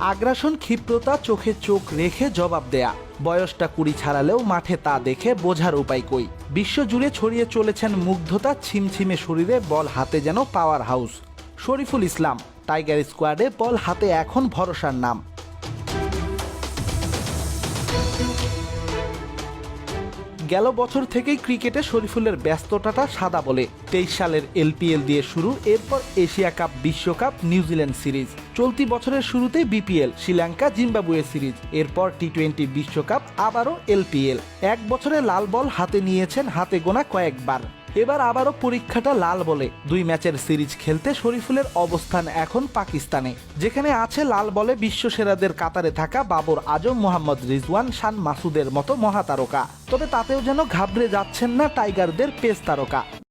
আগ্রাসন, ক্ষিপ্রতা, চোখে চোখ রেখে জবাব দেয়া, বয়সটা 20 ছাড়ালেও মাঠে তা দেখে বোঝার উপায় কই। বিশ্বজুড়ে ছড়িয়ে চলেছেন মুগ্ধতা, ছিমছিমে শরীরে, বল হাতে যেন power house. Shariful Islam tiger স্কোয়াডে বল হাতে এখন ভরসার নাম। গেল বছর থেকেই ক্রিকেটে শরীফুলের ব্যস্ততাটা সাদা বলে। 23 সালের এলপিএল দিয়ে শুরু, এরপর এশিয়া কাপ, বিশ্বকাপ, নিউজিল্যান্ড সিরিজ। চলতি বছরের শুরুতে বিপিএল, শ্রীলঙ্কা, জিম্বাবুয়ে সিরিজ, এরপর টি-20 বিশ্বকাপ, আবারও এলপিএল। এক বছরে লাল বল হাতে নিয়েছেন হাতে গোনা কয়েকবার। এবার আবারও পরীক্ষাটা লাল বলে। 2 ম্যাচের সিরিজ খেলতে শরীফুলের অবস্থান এখন পাকিস্তানে, যেখানে আছে লাল বলে বিশ্বসেরাদের কাতারে থাকা বাবর আজম, মোহাম্মদ রিজওয়ান, শান মাসুদের মতো মহাতারকা। তবে তাতেও যেন ঘাবড়ে যাচ্ছেন না টাইগারদের পেস তারকা।